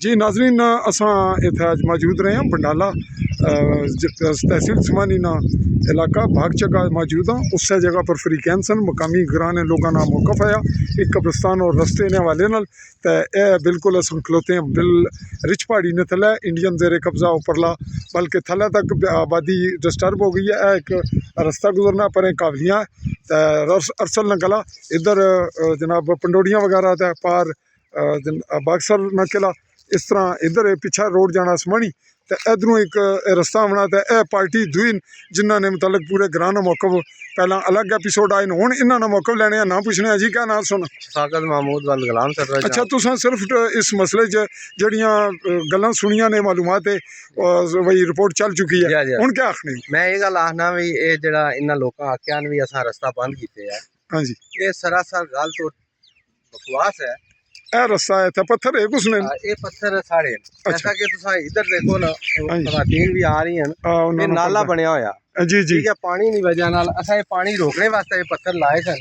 जी नाजरीन असां इत्थे अज मौजूद रहे हैं बंडाला तहसील उस्मानी ना इलाका भागचका मौजूद हाँ। उस जगह पर फ्री कैंसन मुकामी घराने लोगों का मौकफ है एक कब्रिस्तान और रस्ते ने हवाले नाल ते बिल्कुल अस खलोते हैं बिल रिच पहाड़ी ने थले इंडियन जेरे कब्जा उपरला बल्कि थले तक आबादी डिस्टर्ब हो गई है। एक रस्ता गुजरना पर कावलियाँ अरसल नकला इधर जनाब पंडोड़ियाँ वगैरह ते पार बागसर न किला इस तरह इधर पिछा रोड जाना असमानी तो इधरों एक रस्ता आना तो यह पार्टी दुई जिन्होंने मतलब पूरे ग्रां का मौकफ पहला अलग एपीसोड आए हूँ इन्होंने मौकफ लैने ना पूछने जी क्या नाम सुन साकत महमूद वल गुलाम सर। अच्छा तुसा सिर्फ इस मसले जड़ियाँ गल्लां सुनिया ने मालूमात है वही रिपोर्ट चल चुकी है हूँ क्या आखनी मैं ये गल आखना भी ये जड़ा इन्होंने लोगों आख्या भी असा रस्ता बंद किए है हाँ जी ये सरासर गलत और बकवास है। यह रस्ता है पत्थर है कुछ नहीं ये पत्थर साढ़े जैसा कि तुम इधर देखो ना खवातीन भी आ रही हैं ये नाला बनया होया जी जी पानी की वजह नाल असा ये पानी रोकने वास्ते ये पत्थर लाए सन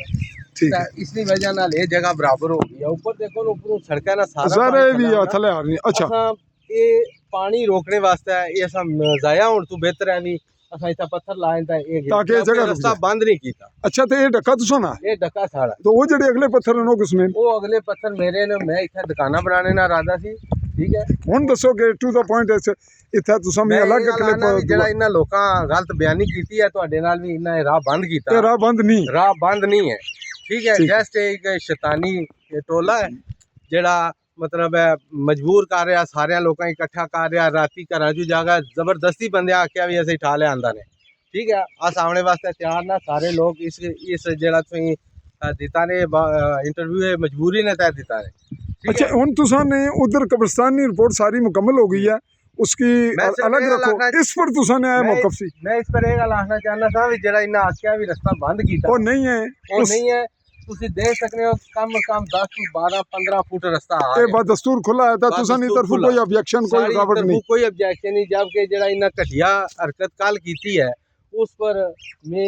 इसकी वजह नाल ये जगह बराबर हो गई है। ऊपर देखो ऊपर सड़क ना सारा भी थले आ रही अच्छा ये पानी रोकने वास्ते ये सब जाया होने तो बेहतर है भी असा इतना पत्थर लाए ताकि जगह रास्ता बंद नहीं किया। अच्छा तो ये डक्का तुसा ना ये डक्का सारा तो वो जड़े अगले पत्थर हैं किसने वो अगले पत्थर मेरे ने मैं इतना दुकाना बनाने ना इरादा सी ठीक है हुण दसो कि टू द पॉइंट इत्थे तुसा मैं अलग क्लिप जेड़ा इन्हां लोकां गलत बयानी कीती है तुहाडे नाल भी इन्हां राह बंद कीता राह बंद नहीं है ठीक है। जस्ट एक शैतानी टोला है जेड़ा मतलब है मजबूर कर रहा सारे लोगों इकट्ठा कर रहा राती घर चू जागा जबरदस्ती बंदे आख्या भी असीं ठा लिया ने ठीक है अस आने वास्ते तैयार ना सारे लोग इस जेड़ा तुसीं दिता ने इंटरव्यू है मजबूरी ने तय दिता ने। अच्छा हुण तुसां ने उधर कब्रिस्तान की रिपोर्ट सारी मुकम्मल हो गई है उसकी अलग रखो इस पर तुसां ने आया मौकफ सी मैं इस पर एक गल आखना चाहना था भी जेड़ा इन्हां आख्या भी रास्ता बंद कीता वो नहीं है तुसी देख सकते हो कम 10 to 12 15 फुट रास्ता है ये दस्तूर खुला है तुसां दी तरफ कोई ऑब्जेक्शन कोई रुकावट नहीं कोई ऑब्जेक्शन नहीं जबकि जेड़ा इन्हां घटिया हरकत कल कीती है उस पर मैं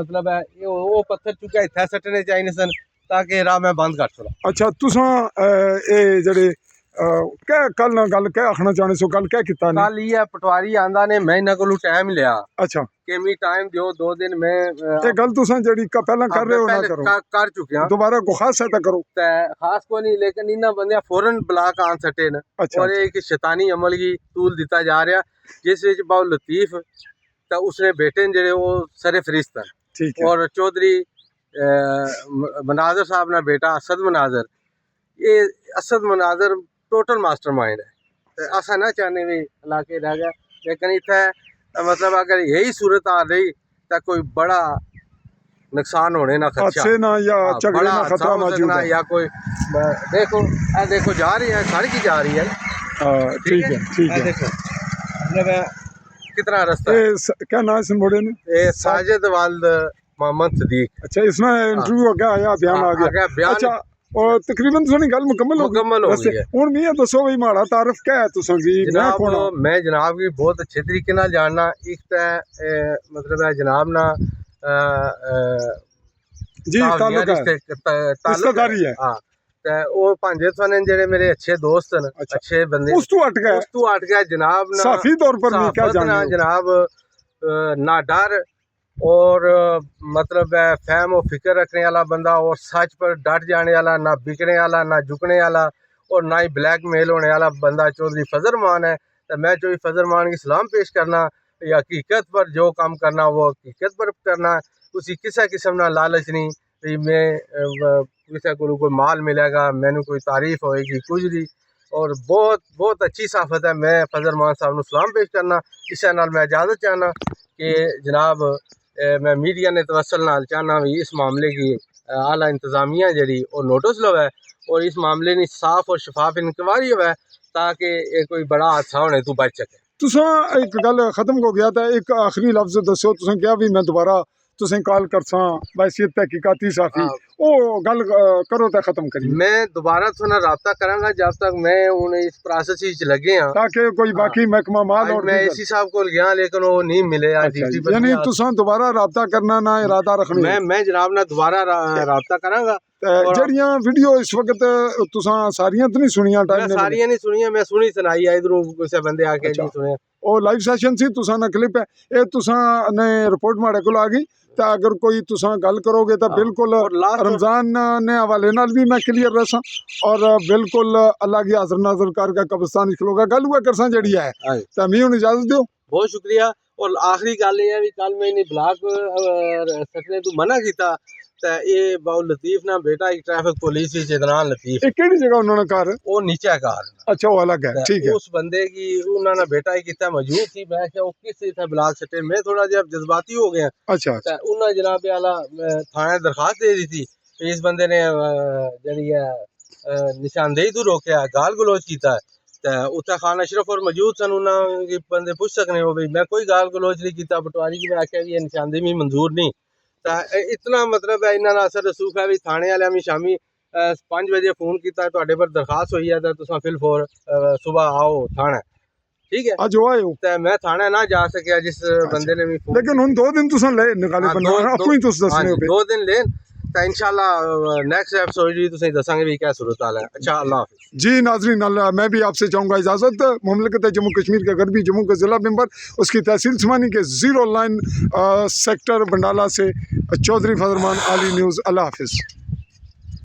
मतलब है वो पत्थर चुके इत्थे सट्टने चाहिए सन ताकि राह मैं बंद कर सका। अच्छा तुसां ए जेड़े क्या कल गल क्या आखना चाहने सो कल क्या किता ने कल ये पटवारी आंदा ने मैं इन्हां कोलों टाइम लिया अच्छा कि मैं टाइम दियो 2 दिन मैं ये गल तुसां जेड़ी पहला कर रहे हो ना करो कर चुके हैं दोबारा को खास है करो खास को नहीं लेकिन इन्हां बंदे फौरन ब्लॉक आन सटे न और एक शैतानी अमल की तूल दिता जा रहा जिस विच बहु लतीफ तो उसने बेटे जेड़े वो सरे फरिश्त हैं और चौधरी मनाजर साहब ना बेटा असद मनाजर ये असद मनाजर टोटल मास्टरमाइंड है। असा ना चाहने भी इलाके रह गया लेकिन इतना मतलब अगर यही सूरत आ रही तो कोई बड़ा नुकसान होने ना खतरा ना या झगड़े ना खतरा मौजूद है या कोई देखो जा रही है सड़क ही जा रही है ठीक है देखो मतलब कितना रास्ता क्या नाम है मोड़े ने ये साजिद वाल्द मोहम्मद सदीक। अच्छा इसमें इंटरव्यू हो गया आया बयान आ गया अच्छा और तकरीबन तुसां गल मुकम्मल हो गई है हुण मैं दसो भाई माड़ा तारफ क्या है तुसां दी जनाब मैं जनाब की बहुत अच्छे तरीके नाल जानना एक तो मतलब है जनाब ना जी रिश्तेदारी है हां ते ओ भांजे थने जेड़े मेरे अच्छे दोस्त न अच्छे बंदे उस तू हट गया जनाब ना साफी तौर पर नहीं क्या जानना जनाब ना डर और मतलब है फहम और फिक्र रखने वाला बंदा और सच पर डट जाने वाला ना बिकने वाला ना झुकने वाला और ना ही ब्लैकमेल होने वाला बंदा चौधरी फजर मान है। तो मैं चौधरी फजर मान की सलाम पेश करना या हकीकत पर जो काम करना वो हकीकत पर करना उसी किसी किस्म ना लालच नहीं भी मैं किसी को कोई माल मिलेगा मैनू कोई तारीफ होएगी कुछ नहीं और बहुत बहुत अच्छी साफत है। मैं फजर मान साहब को सलाम पेश करना इस नाल मैं इजाज़त चाहना कि जनाब मैं मीडिया ने तवसल नाल चाहना भी इस मामले की आला इंतजामिया जी और नोटिस लवे और इस मामले की साफ और शफाफ इंक्वायरी हो ताकि कोई बड़ा हादसा होने तो बच सके। तुसां एक गल खत्म हो गया था एक आखिरी लफ्ज दसो तुसां क्या भी मैं दोबारा ਤੁਸੀਂ ਕਾਲ ਕਰਸਾਂ ਵੈਸੀਅਤ ਤਹਿਕੀਕਾਤੀ ਸਾਫੀ हाँ। ਉਹ ਗੱਲ ਕਰੋ ਤਾਂ ਖਤਮ ਕਰੀਏ मैं दोबारा थोड़ा ना रब्ता करांगा जब तक मैं हूँ इस प्रोसेस च लगे हाँ ਤਾਂ ਕਿ ਕੋਈ ਬਾਕੀ ਮਹਿਕਮਾ ਮਾਲ आज और मैं दीगर- एसी साहब को गया लेकिन वो नहीं मिले आज अच्छा जी, ड्यूटी पर यानी नहीं आ- तुसां दोबारा राबता करना ना इरादा रखनी मैं जनाब ना दोबारा रब्ता करांगा ते जड़ियां वीडियो इस वक्त तुसां सारियां तो नहीं सुनियां मैं टाइम ने सारियां नहीं सुनिया मैं सुनी सुनाई है इधरों किसी बंदे आके अच्छा। नहीं सुने ਉਹ ਲਾਈਵ ਸੈਸ਼ਨ ਸੀ ਤੁਸਾਂ ਦਾ ਕਲਿੱਪ ਹੈ ਇਹ ਤੁਸਾਂ ਨੇ ਰਿਪੋਰਟ ਮਾੜੇ ਕੋਲ ਆ ਗਈ ਤਾਂ ਅਗਰ ਕੋਈ ਤੁਸਾਂ ਗੱਲ ਕਰੋਗੇ ਤਾਂ हाँ। ਬਿਲਕੁਲ और लास्ट रमज़ान ने हवाले नाल भी मैं क्लियर रसा और बिल्कुल अल्लाह की हाज़र नाज़र करके कब्रिस्तान खलोगा गल हुआ करसा जड़ी है हाँ। तो मी हुण इजाजत दियो बहुत शुक्रिया और आखिरी गल ये है भी कल मैं इन्हें ब्लाक सकने तू मना किया तो ये बहुत लतीफ ना बेटा एक ट्रैफिक पुलिस विच इदनान लतीफ ਇਹ ਕਿਹੜੀ ਜਗ੍ਹਾ ਉਹਨਾਂ ਨੇ ਘਰ वो नीचे कार अच्छा वो अलग है ठीक है उस बंदे की उन्होंने बेटा ही कितना मौजूद थी मैं क्या वो किस इतना ब्लाक सटे मैं थोड़ा जब जज्बाती हो गया अच्छा तो उन्होंने जनाब आला थाने दरखास्त दे दी थी कि इस बंदे ने जड़ी है निशानदेही तो रोकया गाल गलोच किया तो उत्थे खान अशरफ और मौजूद सन उन्होंने बंदे पूछ सकने हो भाई मैं कोई गाल गलोच नहीं किया पटवारी की मैं आख्या भी ये निशानदेही में मंजूर नहीं तो इतना मतलब है इन्होंने असर रसूख है भी थाने वाले में शामी 5 बजे फोन किया तुहाडे पर दरखास्त हुई है तो तुसां फिल फोर सुबह आओ थाने ठीक है आज वो आए हो तो मैं थाने ना जा सकिया जिस बंदे ने भी फोन लेकिन हुण 2 दिन तुसां ले निकाले हाँ, बंदा दो- अपनी तुस हाँ दसने जी, हो पे 2 दिन लेन तो इंशाल्लाह नेक्स्ट एपिसोड जी तुसें दसांगे भी क्या सूरत हाल है अच्छा अल्लाह हाफिज़ जी नाजरीन अल्लाह मैं भी आपसे चाहूँगा इजाज़त मुमलिकत जम्मू कश्मीर के गरबी जम्मू के ज़िला मेंबर उसकी तहसील स्मानी के 0 लाइन सेक्टर बंडाला से चौधरी फजरमान आली न्यूज़ अल्लाह हाफिज़।